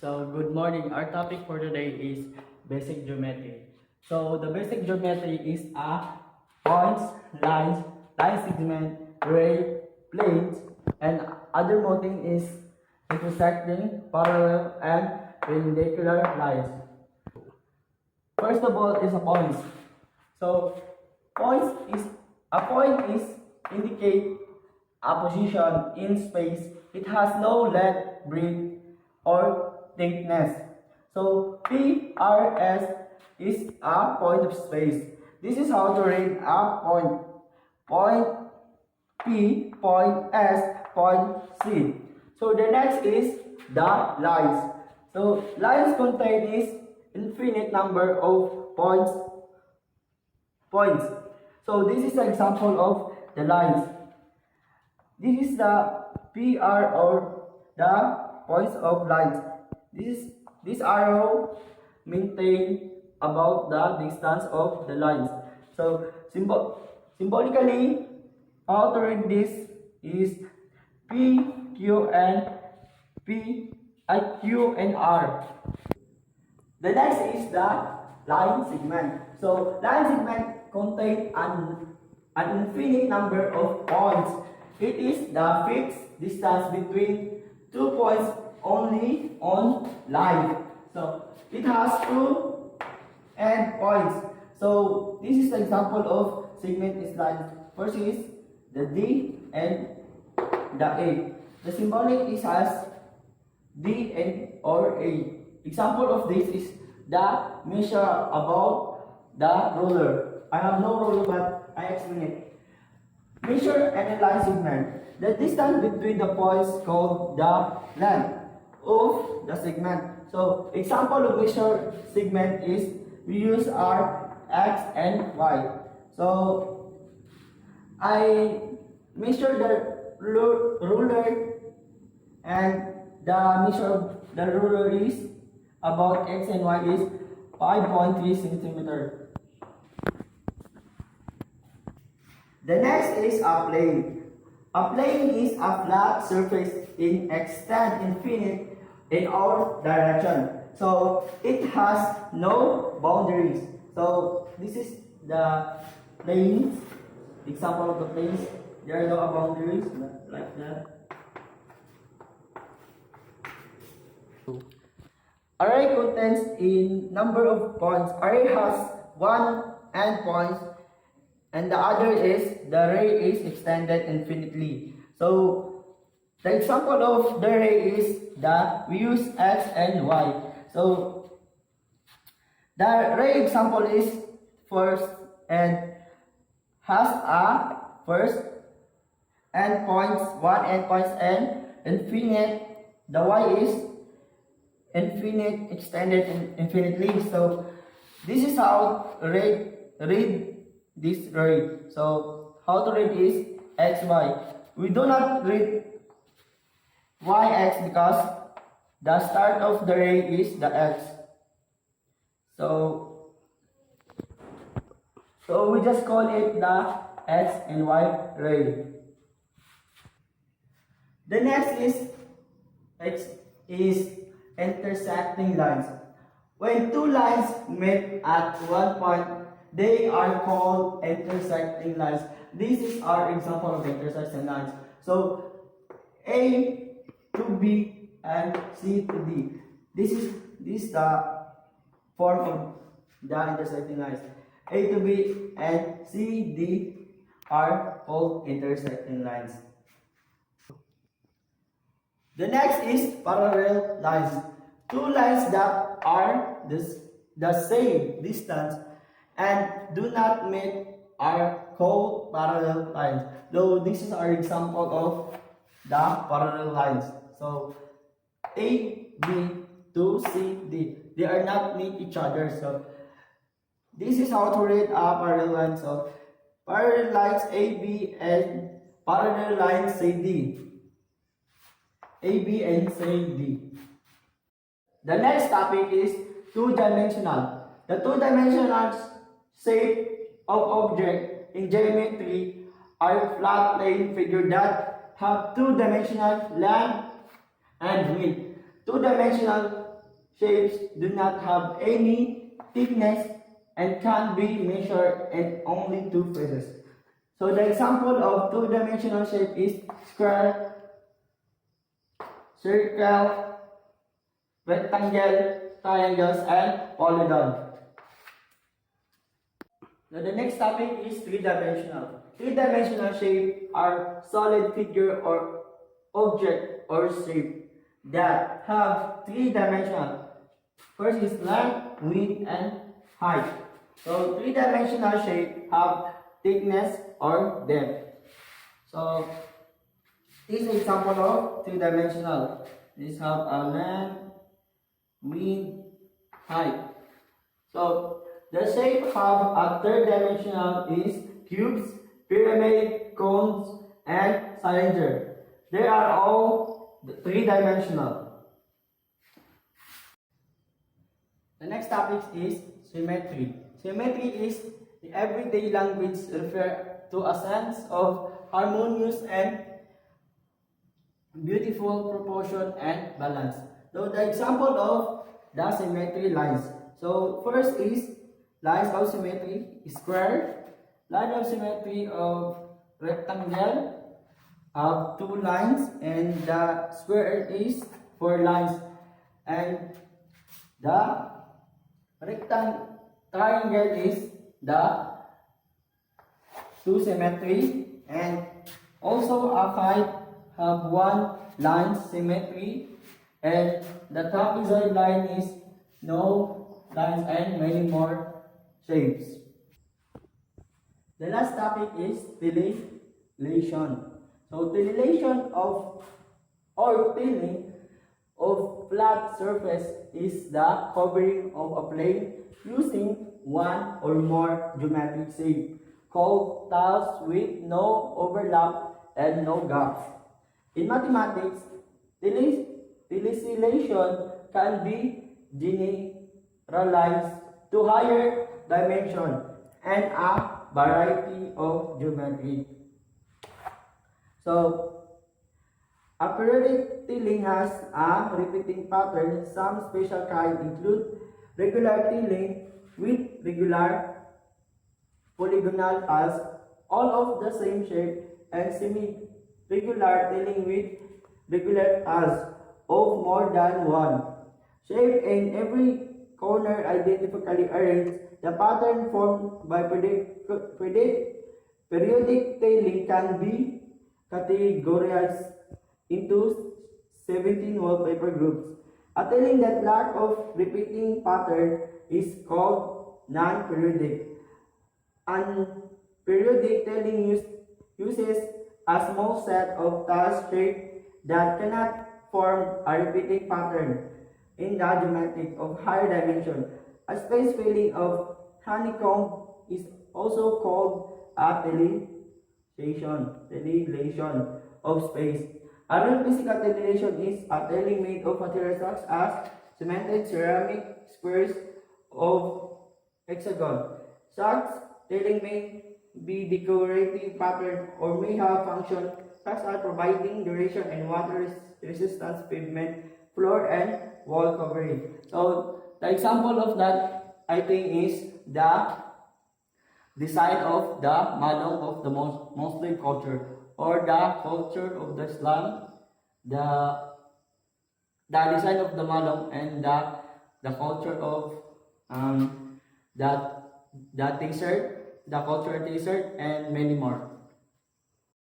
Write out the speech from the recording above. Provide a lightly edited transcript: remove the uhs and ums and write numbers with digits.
So, good morning. Our topic for today is basic geometry. So, the basic geometry is a points, lines, line segment, ray, planes, and other moting is intersecting, parallel, and perpendicular lines. First of all is a point. So, points is a point is indicate a position in space. It has no length, breadth, or thickness. So PRS is a point of space. This is how to read a point. Point P, point S, point C. So the next is the lines. So lines contain is infinite number of points. So this is an example of the lines. This is the PR or the points of lines. This arrow maintain about the distance of the lines. So symbolically, how to read this is P, Q, and Q and R. The next is the line segment. So line segment contain an infinite number of points. It is the fixed distance between 2 points only on line. So it has 2 endpoints. So this is the example of segment is lines. First is the D and the A. The symbolic is as D and or A. Example of this is the measure about the ruler. I have no ruler but I explain it. Measure and a line segment. The distance between the points called the length of the segment. So example of measure segment is we use our X and Y. So I measure the ruler and the measure of the ruler is about X and Y is 5.3 centimeter. The next is a plane. A plane is a flat surface in extent infinite in all direction. So it has no boundaries. So this is the planes. Example of the planes. There are no boundaries like that. Array contains in number of points. Array has one endpoint and the other is the array is extended infinitely. So the example of the array is that we use X and Y. So the array example is first and has a first endpoints, one endpoints and infinite. The Y is infinite extended infinitely. So this is how read this array. So how to read is xy. We do not read yx because the start of the array is the x. So we just call it the x and y array. The next is intersecting lines. When two lines meet at one point, they are called intersecting lines. This is our example of intersecting lines. So A to B and C to D. This is the form of the intersecting lines. A to B and C, D are called intersecting lines. The next is parallel lines. Two lines that are the same distance and do not meet are called parallel lines. Though this is our example of the parallel lines. So A, B to C, D. They are not meet each other. So this is how to read a parallel line. So parallel lines A, B and parallel lines C, D. A, B and C, D. The next topic is two-dimensional. The two-dimensional shape of object in geometry are flat plane figure that have two-dimensional length and width. Two-dimensional shapes do not have any thickness and can be measured in only two faces. So the example of two-dimensional shape is square, circle, rectangle, triangles, and polygon. Now the next topic is three-dimensional. Three-dimensional shape are solid figure or object or shape that have three dimensions. First is length, width, and height. So three-dimensional shape have thickness or depth. So this is example of three-dimensional. This have a length, width, height. So the shape have a third dimensional is cubes, pyramid, cones, and cylinder. They are all three-dimensional. The next topic is symmetry. Symmetry is the everyday language refer to a sense of harmonious and beautiful proportion and balance. So the example of the symmetry lines. So first is lines of symmetry, square, line of symmetry of rectangle, have two lines, and the square is four lines, and the triangle is the two symmetry, and also a kite have one line symmetry, and the trapezoid line is no lines, and many more shapes. The last topic is titillation. So titillation of or tilling of flat surface is the covering of a plane using one or more geometric shape called tiles with no overlap and no gaps. In mathematics, titillation can be generalized to higher dimension and a variety of geometry. So, a periodic tilling has a repeating pattern. Some special kinds include regular tilling with regular polygonal tiles, all of the same shape, and semi-regular tilling with regular tiles of more than one shape, and every corner identically arranged. The pattern formed by periodic tilling can be categorized into 17 wallpaper groups. A tilling that lack of repeating pattern is called non-periodic. Periodic tilling uses a small set of tiles shape that cannot form a repeating pattern in the geometry of higher dimension. A space filling of honeycomb is also called a titillation of space. A real physical titillation is a tilling made of materials such as cemented ceramic squares of hexagon. Such tilling may be decorative pattern or may have function such as providing duration and water resistance pavement, floor, and wall covering. So the example of that I think is the design of the Malong of the Muslim culture or the culture of the Islam, the design of the Malong and the culture of the t-shirt, the culture t-shirt, and many more.